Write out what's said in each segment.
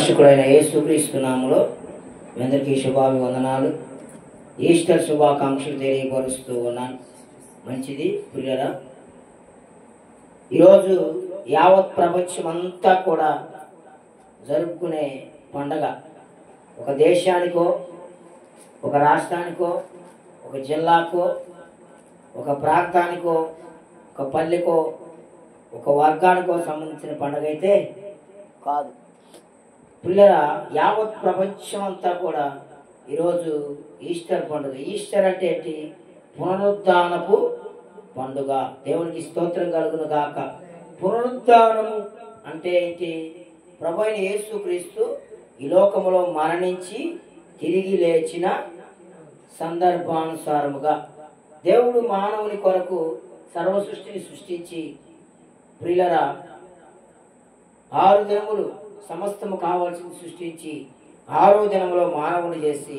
రక్షకుడైన యేసుక్రీస్తు నామములో మీ అందరికీ శుభాభివందనాలు. ఈస్టర్ శుభాకాంక్షలు తెలియపరుస్తూ ఉన్నాను. మంచిది పిల్లరా, ఈరోజు యావత్ ప్రపంచం అంతా కూడా జరుపుకునే పండగ. ఒక దేశానికో, ఒక రాష్ట్రానికో, ఒక జిల్లాకో, ఒక ప్రాంతానికో, ఒక పల్లెకో, ఒక వర్గానికో సంబంధించిన పండుగ అయితే కాదు పిల్లరా. యావత్ ప్రపంచం అంతా కూడా ఈరోజు ఈస్టర్ పండుగ. ఈస్టర్ అంటే ఏంటి? పునరుద్ధానపు పండుగ. దేవునికి స్తోత్రం కలుగును గాక. పునరుద్ధానము అంటే ఏంటి? ప్రభు అయిన యేసుక్రీస్తు ఈ లోకములో మరణించి తిరిగి లేచిన సందర్భానుసారముగా దేవుడు మానవుని కొరకు సర్వ సృష్టిని సృష్టించి ప్రియులరా 6 దినములు సమస్తము కావాల్సింది సృష్టించి 6వ దినములో మానవుని చేసి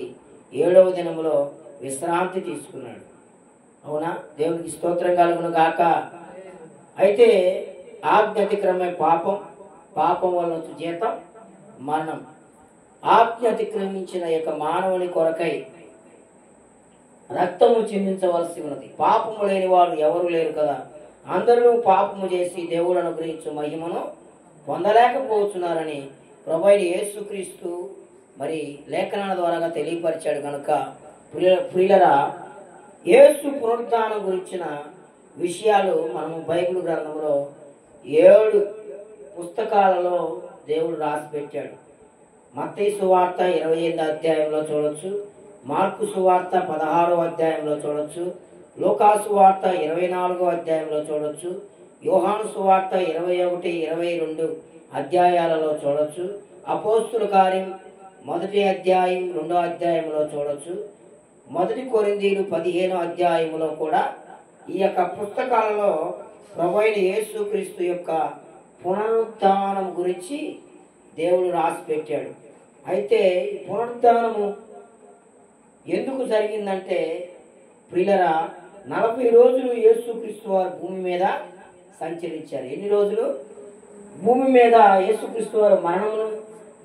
7వ దినములో విశ్రాంతి తీసుకున్నాడు. అవునా? దేవునికి స్తోత్రం కలుగును గాక. అయితే ఆజ్ఞ అతిక్రమే పాపం, పాపం వల్ల వచ్చే జీతం మరణం. ఆజ్ఞ అతిక్రమించిన యొక్క మానవుని కొరకై రక్తము చిందించవలసి ఉన్నది. పాపము లేని వాడు ఎవరు లేరు కదా. అందరూ పాపము చేసి దేవుడు అనుగ్రహించు మహిమను పొందలేకపోతున్నారని ప్రభు అయిన యేసుక్రీస్తు మరి లేఖనాల ద్వారా తెలియపరిచాడు. కనుక ప్రియులరా, యేసు పునరుద్ధానం గురించిన విషయాలు మనము బైబిల్ గ్రంథంలో 7 పుస్తకాలలో దేవుడు రాసి పెట్టాడు. మత్తయి సువార్త 28వ అధ్యాయంలో చూడొచ్చు, మార్కు సువార్త 16వ అధ్యాయంలో చూడొచ్చు, లూకా సువార్త 24వ అధ్యాయంలో చూడొచ్చు, యోహాను సువార్త 21, 22 అధ్యాయాలలో చూడొచ్చు, అపోస్తుల కార్యం 1వ అధ్యాయం 2వ అధ్యాయంలో చూడొచ్చు, 1 కొరింథీయులు 15వ అధ్యాయంలో కూడా ఈ యొక్క పుస్తకాలలో ప్రభు అయిన యేసుక్రీస్తు యొక్క పునరుద్ధానం గురించి దేవుడు రాసి పెట్టాడు. అయితే పునరుద్ధానము ఎందుకు జరిగిందంటే ప్రియులరా, 40 రోజులు యేసుక్రీస్తు వారు భూమి మీద సంచరించారు. ఎన్ని రోజులు? భూమి మీద యేసుక్రీస్తు వారు మరణమును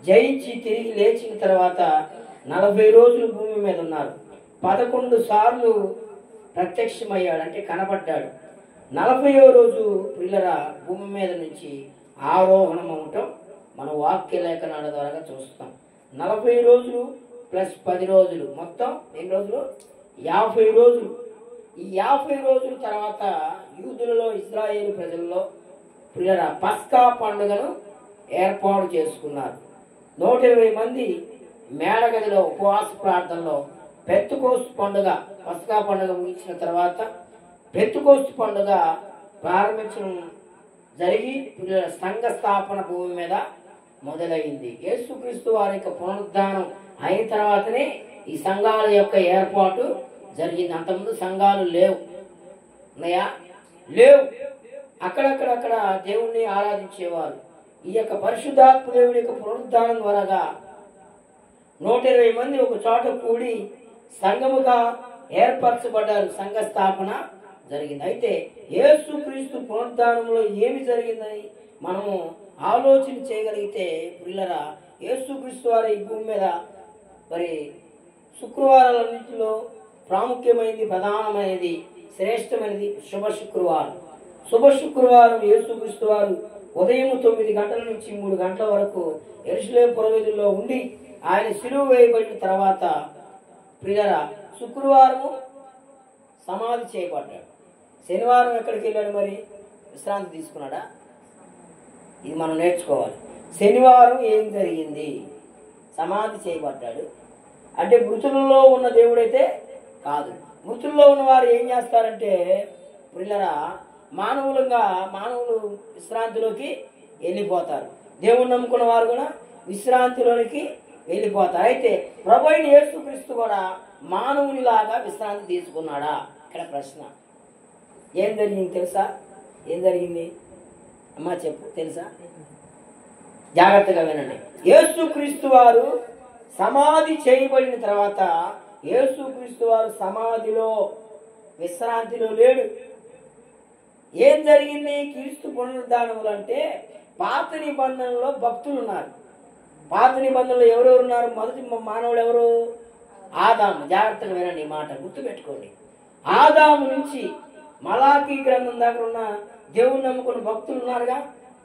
జయించి తిరిగి లేచిన తర్వాత 40 రోజులు భూమి మీద ఉన్నారు. 11 సార్లు ప్రత్యక్షమయ్యాడు, అంటే కనపడ్డాడు. 40వ రోజు ప్రియులరా భూమి మీద నుంచి ఆరోహణం అవటం మన వాక్య లేఖనాల ద్వారా చూస్తాం. 40 రోజులు ప్లస్ 10 రోజులు, మొత్తం ఎన్ని రోజులు? 50 రోజులు. ఈ 50 రోజుల తర్వాత యూదులలో, ఇశ్రాయేలు ప్రజల్లో ప్రియులరా పస్కా పండుగను ఏర్పాటు చేసుకున్నారు. 120 మంది మేడగదిలో ఉపవాస ప్రార్థనలో పెంతెకోస్తు పండుగ, పస్కా పండుగ ముగిసిన తర్వాత పెంతెకోస్తు పండుగ ప్రారంభించడం జరిగి సంఘ స్థాపన భూమి మీద మొదలైంది. యేసుక్రీస్తు వారి యొక్క పునరుద్ధానం అయిన తర్వాతనే ఈ సంఘాల యొక్క ఏర్పాటు జరిగింది. అంతకుముందు సంఘాలు లేవు, ఉన్నాయా? లేవు. అక్కడక్కడ దేవుణ్ణి ఆరాధించేవారు. ఈ యొక్క పరిశుద్ధాత్మ దేవుడి యొక్క పునరుద్ధానం ద్వారాగా 120 మంది ఒక చోట కూడి సంఘముగా ఏర్పరచబడ్డారు. సంఘ స్థాపన జరిగింది. అయితే యేసుక్రీస్తు పునరుద్ధానంలో ఏమి జరిగిందని మనము ఆలోచన చేయగలిగితే ప్రియులరా, యేసుక్రీస్తు వారి ఈ భూమి మీద మరి శుక్రవారాలన్నింటిలో ప్రాముఖ్యమైనది, ప్రధానమైనది, శ్రేష్టమైనది శుభ శుక్రవారం. శుభ శుక్రవారం యేసుక్రీస్తు వారు ఉదయం 9 గంటల నుంచి 3 గంటల వరకు యెరూషలేము పురవీధుల్లో ఉండి ఆయన సిలువ వేయబడిన తర్వాత ప్రియులరా శుక్రవారము సమాధి చేయబడ్డాడు. శనివారం ఎక్కడికి వెళ్ళాడు? మరి విశ్రాంతి తీసుకున్నాడా? ఇది మనం నేర్చుకోవాలి. శనివారం ఏం జరిగింది? సమాధి చేయబడ్డాడు. అంటే మృతులలో ఉన్న దేవుడైతే కాదు. మృతుల్లో ఉన్న వారు ఏం చేస్తారంటే ప్రియులరా మానవులు విశ్రాంతిలోకి వెళ్ళిపోతారు. దేవుని నమ్ముకున్న వారు కూడా విశ్రాంతిలోనికి వెళ్ళిపోతారు. అయితే ప్రభు అయిన యేసుక్రీస్తు కూడా మానవునిలాగా విశ్రాంతి తీసుకున్నాడా? ఇక్కడ ప్రశ్న. ఏం జరిగింది తెలుసా? ఏం జరిగింది అమ్మా చెప్పు, తెలుసా? జాగ్రత్తగా వినండి. యేసుక్రీస్తు వారు సమాధి చేయబడిన తర్వాత యేసుక్రీస్తు వారు సమాధిలో విశ్రాంతిలో లేడు. ఏం జరిగింది? క్రీస్తు పునరుద్ధానములు అంటే పాత నిబంధనలో భక్తులు ఉన్నారు. పాత నిబంధనలు ఎవరెవరు ఉన్నారు? మొదటి మానవుడు ఎవరు? ఆదాము. జాగ్రత్తగా వినండి, ఈ మాట గుర్తుపెట్టుకోండి. ఆదాము నుంచి మలాకీ గ్రంథం దగ్గర ఉన్న దేవుని నమ్ముకున్న భక్తులు ఉన్నారుగా,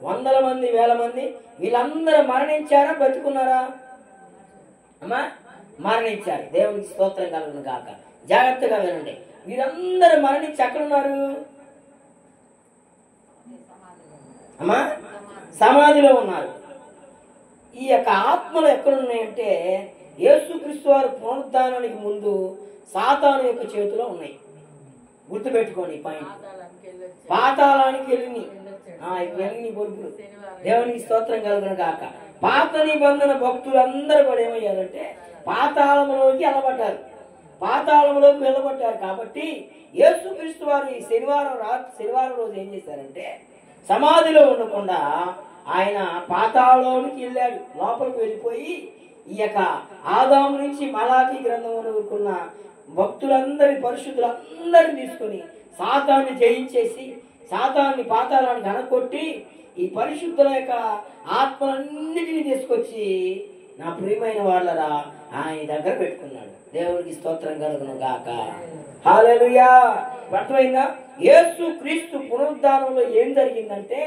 వందల మంది, వేల మంది. వీళ్ళందరూ మరణించారా, బ్రతుకున్నారా? అమ్మా, మరణించారు. దేవునికి స్తోత్రం కలుగును గాక. జాగ్రత్తగా వినండి, వీరందరూ మరణించి ఎక్కడున్నారు? అమ్మా, సమాధిలో ఉన్నారు. ఈ యొక్క ఆత్మలు ఎక్కడున్నాయంటే యేసుక్రీస్తు వారు పునరుద్ధానానికి ముందు సాతాను యొక్క చేతిలో ఉన్నాయి. గుర్తుపెట్టుకోండి ఈ పాయింట్. పాతాళానికి వెళ్ళి బొరుకులు. దేవునికి స్తోత్రం కలుగును గాక. పాత నిబంధన భక్తులందరూ కూడా ఏమయ్యారంటే పాతాళంలోకి వెళ్ళబడ్డారు. కాబట్టి యేసుక్రీస్తు వారు ఈ శనివారం రోజు ఏం చేశారంటే సమాధిలో ఉండకుండా ఆయన పాతాళంలోకి వెళ్ళాడు. లోపలికి వెళ్ళిపోయి ఈ యొక్క ఆదాము నుంచి మలాకీ గ్రంథం అనుకున్న భక్తులందరి పరిశుద్ధులందరినీ తీసుకొని సాతాన్ని జయించేసి సాతాన్ని పాతాళానికి అనకొట్టి ఈ పరిశుద్ధుల యొక్క ఆత్మలన్నిటినీ తీసుకొచ్చి నా ప్రియమైన వాళ్ళరా ఆయన దగ్గర పెట్టుకున్నాడు. దేవునికి స్తోత్రం కలుగును గాక. హల్లెలూయా. అర్థమైందా? యేసు క్రీస్తు పునరుద్ధానంలో ఏం జరిగిందంటే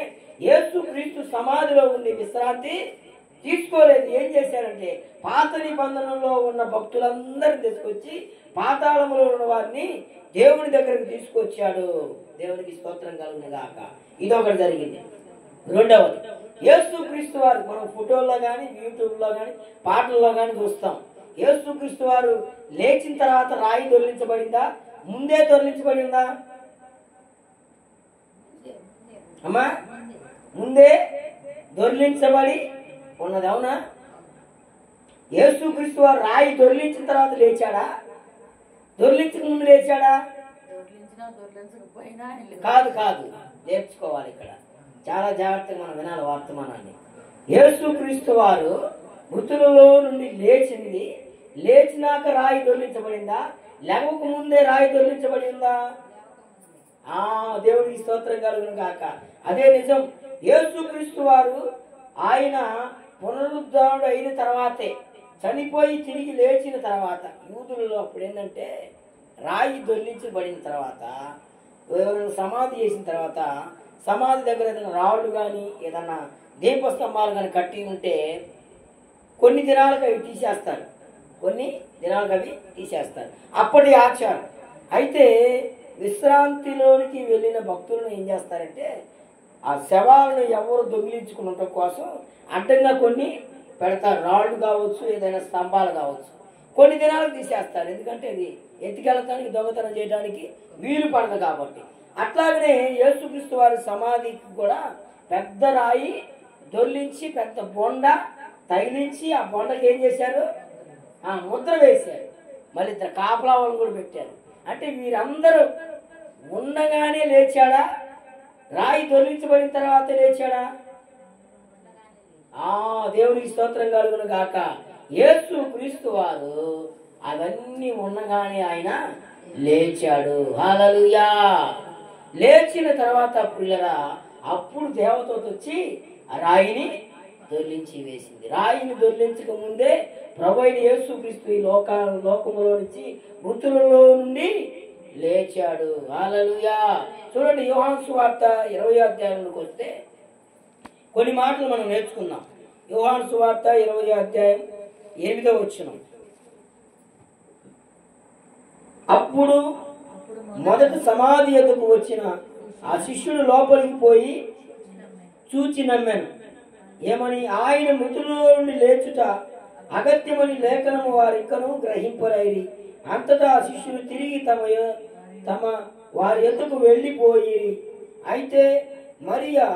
యేసు క్రీస్తు సమాధిలో ఉండి విశ్రాంతి తీసుకోలేదు. ఏం చేశారంటే పాత నిబంధనలో ఉన్న భక్తులందరినీ తీసుకొచ్చి పాతాళంలో ఉన్న వారిని దేవుని దగ్గరకు తీసుకొచ్చాడు. దేవునికి స్తోత్రం కలుగును గాక. ఇదొకటి జరిగింది. రెండవది, యేసు క్రీస్తు వారు మనం ఫోటోల్లో కానీ యూట్యూబ్లో కానీ పాటల్లో కానీ చూస్తాం. యేసు క్రీస్తు వారు లేచిన తర్వాత రాయి దొర్లించబడిందా, ముందే దొర్లించబడిందా? అమ్మా, ముందే దొర్లించబడి ఉన్నది. అవునా? యేసు క్రీస్తు వారు రాయి దొర్లించిన తర్వాత లేచాడా, దొర్లించక ముందు లేచాడా? కాదు, నేర్చుకోవాలి. ఇక్కడ చాలా జాగ్రత్తగా మనం వినాలి వర్తమానాన్ని. యేసు క్రీస్తు వారు మృతులలో నుండి లేచినాక రాయి దొర్లించబడిందా, లేవక ముందే రాయి దొర్లించబడిందా? దేవుడికి స్తోత్రం కలుగును గాక. అదే నిజం. యేసు క్రీస్తు వారు ఆయన పునరుద్ధానుడు అయిన తర్వాతే, చనిపోయి తిరిగి లేచిన తర్వాత యూదులలో అప్పుడు ఏంటంటే రాయి దొర్లించబడిన తర్వాత ఎవరైనా సమాధి చేసిన తర్వాత సమాధి దగ్గర ఏదైనా రాళ్ళు కానీ ఏదన్నా దీపస్తంభాలు కానీ కట్టి ఉంటే కొన్ని దినాలకు అవి తీసేస్తారు. అప్పటి ఆచారం. అయితే విశ్రాంతిలోనికి వెళ్ళిన భక్తులను ఏం చేస్తారంటే ఆ శవాలను ఎవరు దొంగిలించుకున్నటం కోసం అడ్డంగా కొన్ని పెడతారు. రాళ్ళు కావచ్చు, ఏదైనా స్తంభాలు కావచ్చు. కొన్ని దినాలకు తీసేస్తారు. ఎందుకంటే అది ఎత్తికెళ్ళటానికి, దొంగతనం చేయడానికి వీలు పడదు కాబట్టి. అట్లాగనే యేసుక్రీస్తు వారి సమాధికి కూడా పెద్ద రాయి దొర్లించి పెద్ద బొండ తగిలించి ఆ బొండకి ఏం చేశారు? ముద్ర వేశారు. మళ్ళీ ఇద్దరు కాపలా వాళ్ళని కూడా పెట్టారు. అంటే వీరందరూ ఉండగానే లేచాడా, రాయి దొర్లించబడిన తర్వాత లేచాడా? దేవునికి స్తోత్రం కలుగును గాక. యేసు క్రీస్తు వారు అవన్నీ ఉండగానే ఆయన లేచాడు. హల్లెలూయా. లేచిన తర్వాత పిల్లరా అప్పుడు దేవదూత వచ్చి ఆ రాయిని దొర్లించి వేసింది. రాయిని దొర్లించక ముందే ప్రభువైన యేసు క్రీస్తు ఈ లోకములో నుంచి మృతులలో నుండి లేచాడు. హల్లెలూయా. చూడండి, యోహాను సువార్త 20వ అధ్యాయంలోకి వస్తే కొన్ని మాటలు మనం నేర్చుకుందాం. యోహాను సువార్త 20వ అధ్యాయం 8వ వచనం. అప్పుడు మొదట సమాధి ఎదుకు వచ్చిన ఆ శిష్యుడు లోపలికి పోయి చూచి నమ్మాను. ఏమని? ఆయన మృతులలో నుండి లేచుట అగత్యమని లేఖనము వారింకను గ్రహింపరైరి. అంతటా ఆ శిష్యులు తిరిగి తమ వారి ఎద్దుకు వెళ్ళిపోయి, అయితే మరియా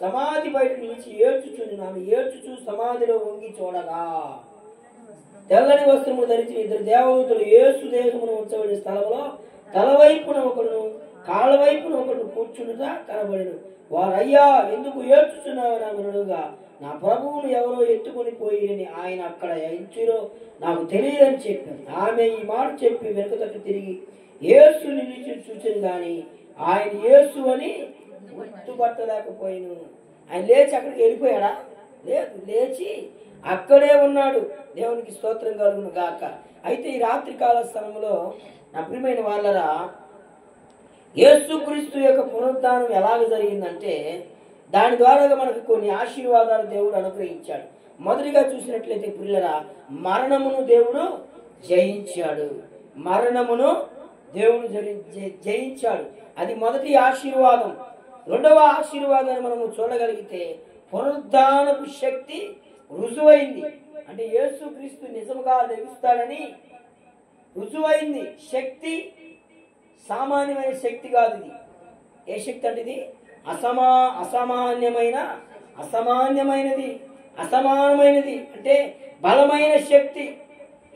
సమాధి బయట నుంచి ఏడ్చుచు సమాధిలో వంగి చూడగా తెల్లని వస్త్రము ధరించిన ఇద్దరు దేవదూతలు యేసు దేహమును ఉంచబడిన స్థలంలో తలవైపున ఒకడును కాళ్ళ వైపున ఒకడు కూర్చునుగా కనబడిను. వారయ్యా, ఎందుకు ఏడ్చుచున్నావనగా నా ప్రభువును ఎవరో ఎత్తుకొని పోయిరని ఆయన అక్కడ ఎంచిరో నాకు తెలియదని చెప్పాను. ఆమె ఈ మాట చెప్పి వెనుకతట్టు తిరిగి యేసు నిలిచి చూసింది కానీ ఆయన యేసు అని గుర్తుపట్టలేకపోయాను. ఆయన లేచి అక్కడికి వెళ్ళిపోయాడా? లేదు. లేచి అక్కడే ఉన్నాడు. దేవునికి స్తోత్రం కలుగును గాక. అయితే ఈ రాత్రి కాల స్థలంలో నా ప్రియమైన వాళ్ళరా, యేసుక్రీస్తు యొక్క పునరుద్ధానం ఎలాగ జరిగిందంటే దాని ద్వారా మనకు కొన్ని ఆశీర్వాదాలు దేవుడు అనుగ్రహించాడు. మొదటిగా చూసినట్లయితే పిల్లరా, మరణమును దేవుడు జయించాడు. మరణమును దేవుడు జయించాడు. అది మొదటి ఆశీర్వాదం. రెండవ ఆశీర్వాదాన్ని మనము చూడగలిగితే పునరుద్ధానపు శక్తి రుజువైంది. అంటే యేసుక్రీస్తు నిజముగా లెగుస్తాడని రుజువైంది. శక్తి సామాన్యమైన శక్తి కాదు. ఇది ఏ శక్తి అంటే ఇది అసామాన్యమైనది, అసమానమైనది, అంటే బలమైన శక్తి.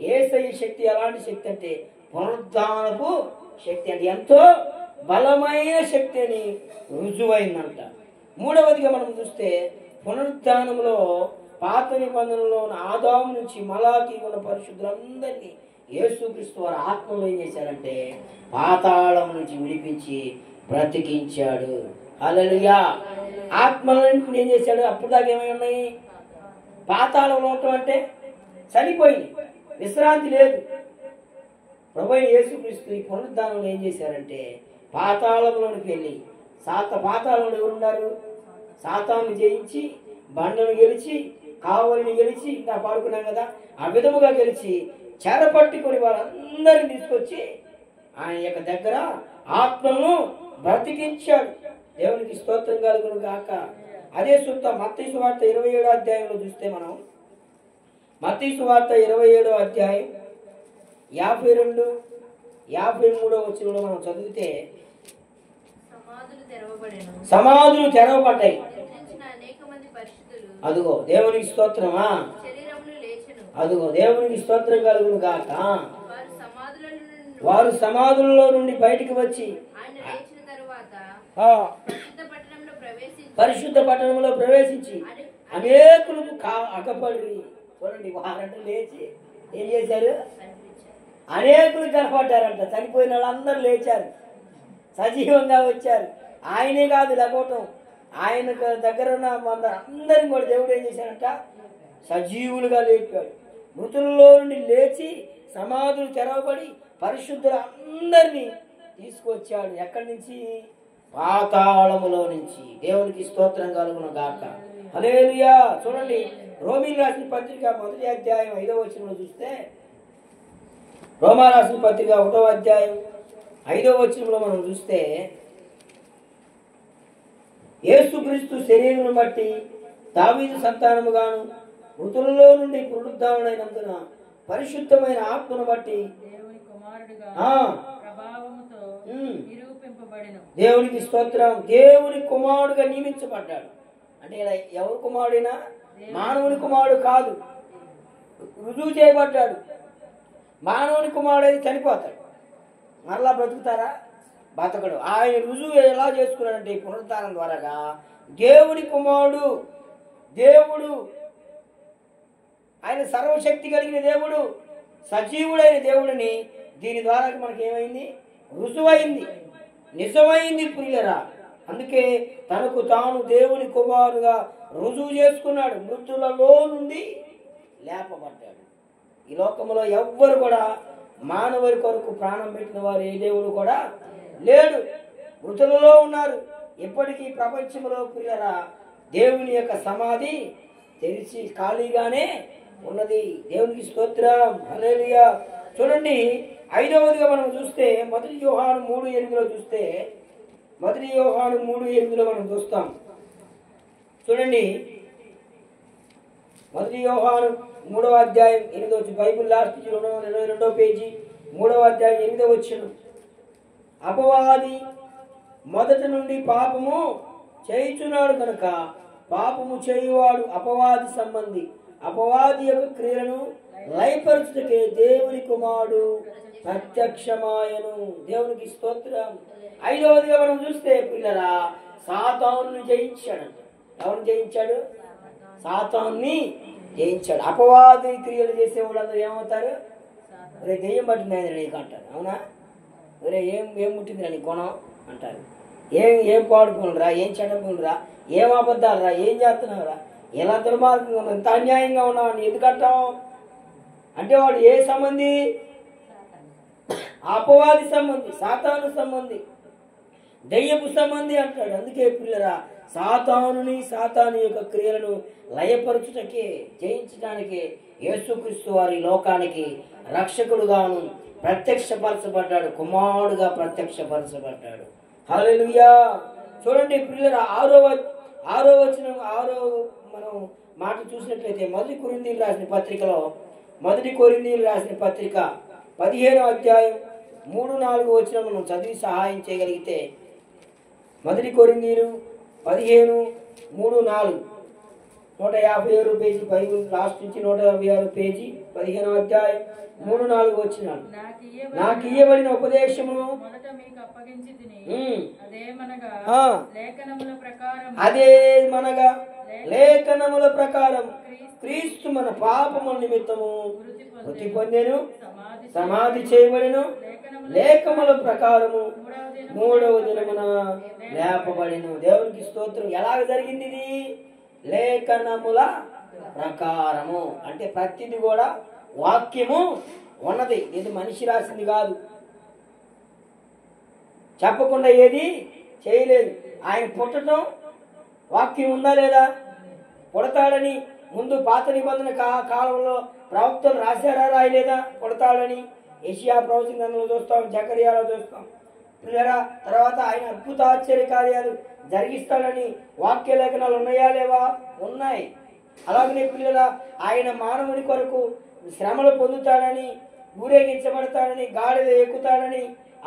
యేసయ్య శక్తి ఎలాంటి శక్తి అంటే పునరుద్ధానపు శక్తి. అంటే ఎంతో బలమైన శక్తి అని రుజువైందంట. మూడవదిగా మనం చూస్తే పునరుద్ధానంలో పాత నిబంధనలో ఉన్న ఆదాము నుంచి మలాకి ఉన్న పరిశుద్ధులందరినీ యేసుక్రీస్తు వారి ఆత్మలో ఏం చేశారంటే పాతాళం నుంచి విడిపించి బ్రతికించాడు. హల్లెలూయా. ఆత్మలను ఏం చేశాడు? అప్పుడు దాకా ఏమై ఉన్నాయి? పాతాళంలో ఉండటం అంటే చనిపోయింది, విశ్రాంతి లేదు. ప్రభువైన యేసుక్రీస్తు ఈ పునరుద్ధానంలో ఏం చేశారంటే పాతాళంలోనికి వెళ్ళి పాతాళంలో ఎవరున్నారు? సాతాను జయించి, బండను గెలిచి, కావలిని గెలిచి, ఇంకా పాడుకున్నాం కదా, ఆ విధముగా గెలిచి చెరపట్టుకొని వాళ్ళందరినీ తీసుకొచ్చి ఆయన యొక్క దగ్గర ఆత్మను బ్రతికించాడు. దేవునికి స్తోత్రం కలుగును గాక. అదే సూత్త మత్తయి సువార్త 27వ అధ్యాయంలో చూస్తే మనం మత్తయి సువార్త 27వ అధ్యాయం 52, 53 వచనంలో మనం చదివితే సమాధులు తెరవబడ్డాయి. అదుగో దేవునికి స్తోత్రమా, అదుగో దేవునికి స్తోత్రం కలుగును గాక. వారు సమాధులలో నుండి బయటికి వచ్చి పరిశుద్ధ పట్టణంలో ప్రవేశించి అనేకులు అగపడి, చూడండి, వారంట లేచి ఏం చేశారు? అనేకులు కనపడ్డారంట. చనిపోయిన వాళ్ళందరూ లేచారు, సజీవంగా వచ్చారు. ఆయనే కాదు లేకపోవటం, ఆయన దగ్గర ఉన్న అందరిని కూడా దేవుడు ఏం చేశాడంట? సజీవులుగా లేపాడు. మృతుల్లో నుండి లేచి సమాధులు తెరవబడి పరిశుద్ధులందరినీ తీసుకొచ్చాడు. ఎక్కడి నుంచి? పాతాళములో నుంచి. దేవునికి స్తోత్రం కలుగును గాక. హల్లెలూయా. చూడండి, రోమీలు రాసిన పత్రిక 1వ అధ్యాయం 5వ వచనంలో చూస్తే, రోమా రాసిన పత్రిక 1వ అధ్యాయం 5వ వచనంలో మనం చూస్తే, యేసుక్రీస్తు శరీరమును బట్టి దావీదు సంతానముగాను మృతులలో నుండి పునరుద్ధానుడైనందున పరిశుద్ధమైన ఆత్మను బట్టి దేవునికి స్తోత్రం, దేవుని కుమారుడుగా నియమించబడ్డాడు. అంటే ఇలా ఎవరు కుమారుడైనా మానవుని కుమారుడు కాదు, రుజువు చేయబడ్డాడు. మానవుని కుమారుడు అయితే చనిపోతాడు, మరలా బ్రతుకుతారా? బతకడు. ఆయన రుజువు ఎలా చేసుకున్నాడంటే ఈ పునరుద్ధానం ద్వారాగా దేవుని కుమారుడు, దేవుడు, ఆయన సర్వశక్తి కలిగిన దేవుడు, సజీవుడైన దేవుడిని దీని ద్వారా మనకి ఏమైంది? రుజువైంది, నిజమైంది ప్రియులరా. అందుకే తనకు తాను దేవుని కుమారుగా రుజువు చేసుకున్నాడు. మృతులలో నుండి లేపబడ్డాడు. ఈ లోకంలో ఎవ్వరు కూడా మానవుడి కొరకు ప్రాణం పెట్టిన వారు ఏ దేవుడు కూడా లేడు. మృతులలో ఉన్నారు. ఇప్పటికీ ప్రపంచంలో ప్రియులరా దేవుని యొక్క సమాధి తెరిచి ఖాళీగానే ఉన్నది. దేవునికి స్తోత్రం, హల్లెలూయా. చూడండి, 5వదిగా మనం చూస్తే 1 యోహాను 3:8లో చూస్తే, 1 యోహాను 3:8లో మనం చూస్తాం. చూడండి, 1 యోహాను 3వ అధ్యాయం 8వ వచనం, బైబిల్ లాస్ట్ 222వ పేజీ 3వ అధ్యాయం 8వ వచనం. అపవాది మొదటి నుండి పాపము చేయుచున్నాడు కనుక పాపము చేయువాడు అపవాది సంబంధి. అపవాది యొక్క క్రియలను లయపరచుటకే దేవుని కుమారుడు ప్రత్యక్షమాయను. దేవునికి స్తోత్రం. 5వదిగా మనం చూస్తే పిల్లరా సాతానుని జయించాడు. ఎవరిని జయించాడు? సాతానుని జయించాడు. అపవాది క్రియలు చేసే వాళ్ళందరూ ఏమవుతారు? ఒరే దెయ్యం పట్టింది నీకు అంటారు. అవునా? ఒరే ఏం ముట్టిందిరా నీ గుణం అంటారు. ఏం పాడుకునిరా, ఏం చెడకునిరా, ఏం అబద్ధాలు రా, ఏం చేస్తున్నావురా, ఎలా దుర్మార్గంగా ఉన్నాం, ఎంత అన్యాయంగా ఉన్నామని ఎందుకంటాం అంటే వాడు ఏ సంబంధి? అపవాది సంబంధి, సాతాను సంబంధి, దయ్యపు సంబంధి అంటాడు. అందుకే పిల్లరా, సాతాను యొక్క క్రియలను లయపరచుటకే, జయించడానికే యేసుక్రీస్తు వారి లోకానికి రక్షకుడుగాను ప్రత్యక్షపరచబడ్డాడు, కుమారుడుగా ప్రత్యక్షపరచబడ్డాడు. హల్లెలూయా. చూడండి పిల్లరా, ఆరో వచనం మనం మాట చూసినట్లయితే మొదటి కొరింథీయులకు రాసిన పత్రిక 15వ అధ్యాయం 3-4 వచనం మనం చదివి సహాయం చేయగలిగితే, మొదటి కొరింథీయులు 15:3-4, 157 పేజీ, బైబిల్ లాస్ట్ నుంచి 156 పేజీ, 15వ అధ్యాయం 3-4 వచనాలు. నాకు ఇయ్యబడిన ఉపదేశమును అదేమనగా లేఖనముల ప్రకారం క్రీస్తు మన పాపముల నిమిత్తము మృతి పొందెను, సమాధి చేయబడెను, లేఖనముల ప్రకారము 3వ దినమున లేపబడెను. దేవునికి స్తోత్రం. ఎలాగ జరిగింది ఇది? లేఖనముల ప్రకారము అంటే ప్రతిది కూడా వాక్యము ఉన్నది, ఇది మనిషి రాసింది కాదు. చెప్పకుండా ఏది చేయలేదు. ఆయన పుట్టడం వాక్యం ఉందా లేదా? పుడతాడని ముందు పాత నిబంధన కాలంలో ప్రవక్తలు రాశారా రాయలేదా? పుడతాడని యెషయా ప్రవచన గ్రంథంలో చూస్తాం, జకర్యాలో చూస్తాం. పిల్లరా, తర్వాత ఆయన అద్భుత ఆశ్చర్య కార్యాలు జరిగిస్తాడని వాక్య లేఖనాలు ఉన్నాయా లేవా? ఉన్నాయి. అలాగనే పిల్లరా, ఆయన మానవుని కొరకు శ్రమలు పొందుతాడని, ఊరేగించబడతాడని, గాడిద ఎక్కుతాడని,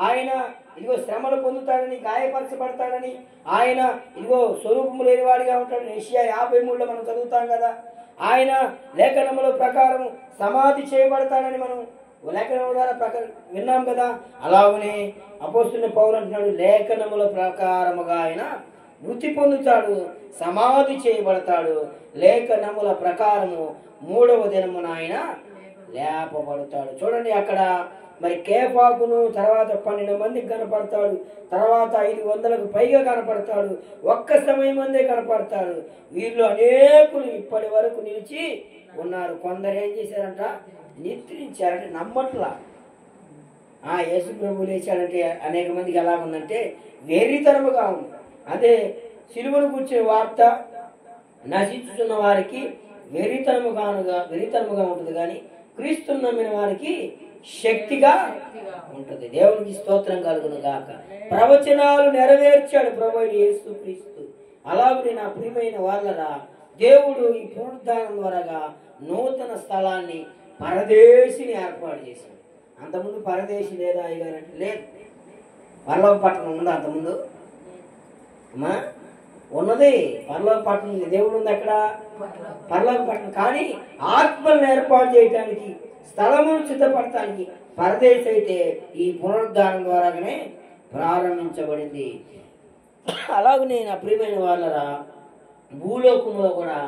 ఆయన ఇదిగో శ్రమలు పొందుతాడని, గాయపరచబడతాడని, ఆయన ఇదిగో స్వరూపము లేనివాడిగా ఉంటాడని యెషయా 53లో మనం చదువుతాం కదా. ఆయన లేఖనముల ప్రకారం సమాధి చేయబడతాడని మనం లేఖనముల ద్వారా విన్నాం కదా. అలాగనే అపోస్తలుడైన పౌలు అంటున్నాడు, లేఖనముల ప్రకారముగా ఆయన మృతి పొందుతాడు, సమాధి చేయబడతాడు, లేఖనముల ప్రకారము 3వ దినమున ఆయన లేపబడతాడు. చూడండి, అక్కడ మరి కేఫాకును తర్వాత 12 మందికి కనపడతాడు, తర్వాత 500కు పైగా కనపడతాడు, ఒక్క సమయం మందే కనపడతాడు. వీళ్ళు అనేకులు ఇప్పటి వరకు నిలిచి ఉన్నారు. కొందరు ఏం చేశారంట? నిద్రించారంటే నమ్మట్లా. యేసు ప్రభు లేచాడంటే అనేక మందికి ఎలా ఉందంటే వెర్రితనముగా ఉంది. అదే సిలువను కూర్చే వార్త నశించుతున్న వారికి వెర్రితనముగా ఉంటుంది, కానీ క్రీస్తును నమ్మిన వారికి శక్తిగా ఉంటుంది. దేవునికి స్తోత్రం కలుగును గాక. ప్రవచనాలు నెరవేర్చాడు ప్రభు యేసు క్రీస్తు. అలాగే నా ప్రియమైన వాళ్ళరా, దేవుడు ఈ పునరుద్ధానం ద్వారాగా నూతన స్థలాన్ని, పరదేశిని ఏర్పాటు చేశాడు. అంతకుముందు పరదేశి లేదా అయ్యారంటే లేదు. పరలోక పట్టణం ఉందా? అంతకుముందు అమ్మా ఉన్నది. పరలోక పట్టణం దేవుడు ఉంది అక్కడ, పరలోక పట్టణం. కానీ ఆత్మలను ఏర్పాటు చేయడానికి, స్థలమును సిద్ధపడటానికి పరదేశం అయితే ఈ పునరుద్ధానం ద్వారానే ప్రారంభించబడింది. అలాగనే నా ప్రియమైన వాళ్ళరా, భూలోకంలో కూడా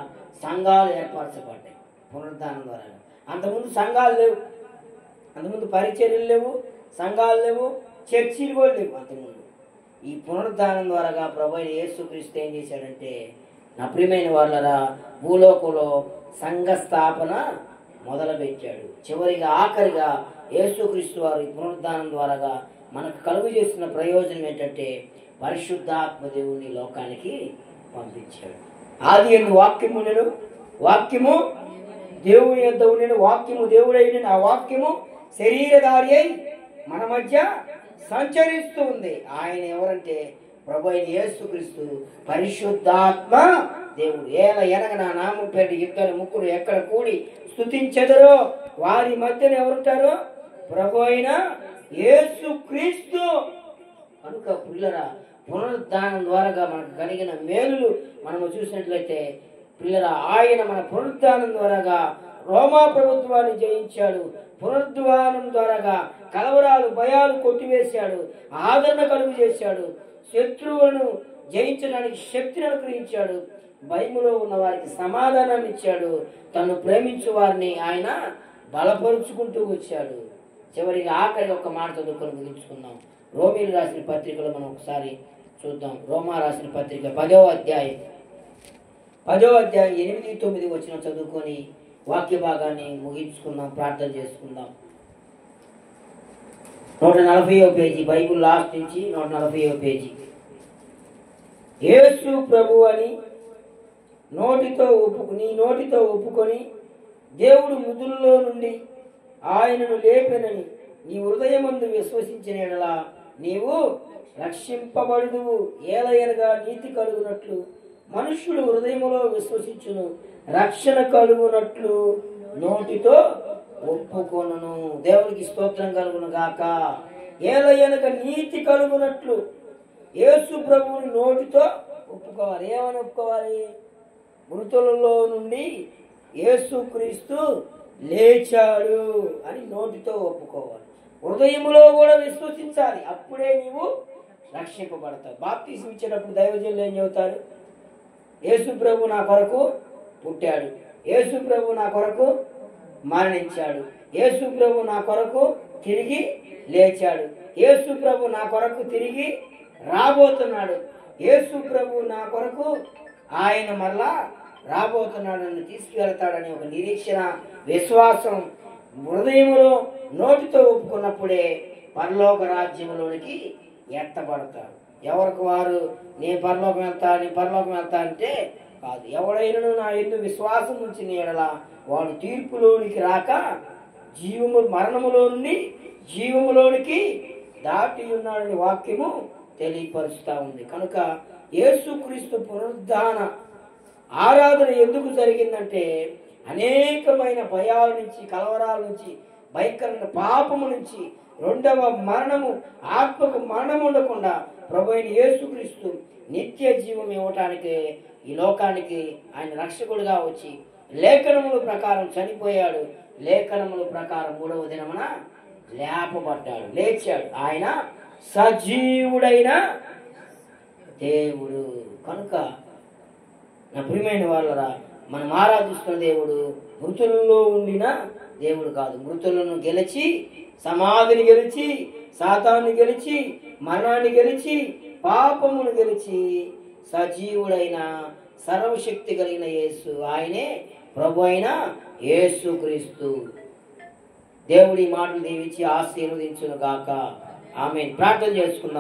సంఘాలు ఏర్పరచబడ్డాయి పునరుద్ధానం ద్వారా. అంతకుముందు సంఘాలు లేవు, అంతకుముందు పరిచర్యలు లేవు, సంఘాలు లేవు, చర్చిలు కూడా లేవు అంతకుముందు. ఈ పునరుద్ధానం ద్వారా ప్రభు యేసుక్రీస్తు ఏం చేశాడంటే, నా ప్రియమైన వాళ్ళరా, భూలోకంలో సంఘ స్థాపన మొదలుపెట్టాడు. చివరిగా ఆఖరిగా యేసుక్రీస్తు వారు ఈ పునరుద్ధానం ద్వారా మనకు కలుగు చేసిన ప్రయోజనం ఏంటంటే, పరిశుద్ధాత్మ దేవుని లోకానికి పంపించాడు. ఆది ఎందు వాక్యము ఉండెను, వాక్యము దేవుని యొద్ద ఉండెను, వాక్యము దేవుడైన, ఆ వాక్యము శరీరధారి అయి మన మధ్య సంచరిస్తూ ఉంది. ఆయన ఎవరంటే ప్రభు అయిన యేసుక్రీస్తు, పరిశుద్ధాత్మ దేవుడు. ఎనగ నా నామం పేట 2-3 ఎక్కడ కూడి స్తుతించెదరో వారి మధ్యన ఎవరుంటారో? ప్రభు అయిన యేసుక్రీస్తు. కనుక పిల్లరా, పునరుద్ధానం ద్వారా మనకు కలిగిన మేలులు మనము చూసినట్లయితే పిల్లరా, ఆయన మన పునరుద్ధానం ద్వారా రోమా ప్రభుత్వాన్ని జయించాడు. పునరుద్ధానం ద్వారా కలవరాలు, భయాలు కొట్టివేశాడు, ఆదరణ కలుగు చేశాడు, శత్రువులను జయించడానికి శక్తిని అనుగ్రహించాడు, భయములో ఉన్న వారికి సమాధానాన్ని ఇచ్చాడు, తను ప్రేమించు వారిని ఆయన బలపరుచుకుంటూ వచ్చాడు. చివరిగా ఆఖరి ఒక మాట చదువుకొని ముగించుకుందాం. రోమీలు రాసిన పత్రికలో మనం ఒకసారి చూద్దాం. రోమా రాసిన పత్రిక 10వ అధ్యాయం 10వ అధ్యాయం 8, 9 వచనం చదువుకొని వాక్య భాగాన్ని ముగించుకుందాం, ప్రార్థన చేసుకుందాం. 140వ పేజీ, బైబిల్ లాస్ట్ నుంచి 140వ పేజీ. యేసు ప్రభు అని నీ నోటితో ఒప్పుకొని దేవుడు మృతుల్లో నుండి ఆయనను లేపెనని నీ హృదయమందు విశ్వసించిన యెడల నీవు రక్షింపబడుదువు. ఏలయనగా నీతి కలుగునట్లు మనుష్యుడు హృదయములో విశ్వసించును, రక్షణ కలుగునట్లు నోటితో ఒప్పుకొనును. దేవునికి స్తోత్రం కలుగును గాక. ఏలయనగా నీతి కలుగునట్లు యేసు ప్రభువుని నోటితో ఒప్పుకోవాలి. ఏమని ఒప్పుకోవాలి? మృతులలో నుండి యేసుక్రీస్తు లేచాడు అని నోటితో ఒప్పుకోవాలి. హృదయములో కూడా విశ్వసించాలి. అప్పుడే నీవు రక్షింపబడతావు. బాప్తిసం ఇచ్చేటప్పుడు దైవజనులు ఏం చెబుతారు? యేసు ప్రభు నా కొరకు పుట్టాడు, యేసు ప్రభు నా కొరకు మరణించాడు, యేసు ప్రభు నా కొరకు తిరిగి లేచాడు, యేసు ప్రభు నా కొరకు తిరిగి రాబోతున్నాడు, యేసు ప్రభు నా కొరకు ఆయన మరలా రాబోతున్నాడని తీసుకువెళ్తాడని ఒక నిరీక్షణ, విశ్వాసం హృదయంలో నోటితో ఒప్పుకున్నప్పుడే పరలోక రాజ్యంలోనికి ఎత్తబడతారు. ఎవరికి వారు నేను పరలోకం వెళ్తా అంటే కాదు. ఎవడైనా నా యందు విశ్వాసం ఉంచిన యెడల వాడు తీర్పులోనికి రాక మరణములో నుండి జీవములోనికి దాటి ఉన్నాడని వాక్యము తెలియపరుస్తూ ఉంది. కనుక యేసుక్రీస్తు పునరుద్ధాన ఆరాధన ఎందుకు జరిగిందంటే అనేకమైన భయాల నుంచి, కలవరాల నుంచి, భయంకరమైన పాపము నుంచి, రెండవ మరణము, ఆత్మకు మరణం ఉండకుండా ప్రభు అయిన యేసుక్రీస్తు నిత్య జీవం ఇవ్వటానికి ఈ లోకానికి ఆయన రక్షకుడిగా వచ్చి లేఖనముల ప్రకారం చనిపోయాడు. లేఖనముల ప్రకారం 3వ దినమున లేపబడ్డాడు, లేచాడు. ఆయన సజీవుడైన దేవుడు. కనుక నా ప్రియమైన వాళ్ళరా, మనం ఆరాధిస్తున్న దేవుడు మృతులలో ఉండిన దేవుడు కాదు. మృతులను గెలిచి, సమాధిని గెలిచి, సాతాన్ని గెలిచి, మరణాన్ని గెలిచి, పాపమును గెలిచి సజీవుడైన సర్వశక్తి కలిగిన యేసు, ఆయనే ప్రభు అయిన యేసుక్రీస్తు. దేవుడి మాటలు దీవించి ఆశీర్వదించును గాక. ఆమేన్. ప్రార్థన చేసుకుందాం.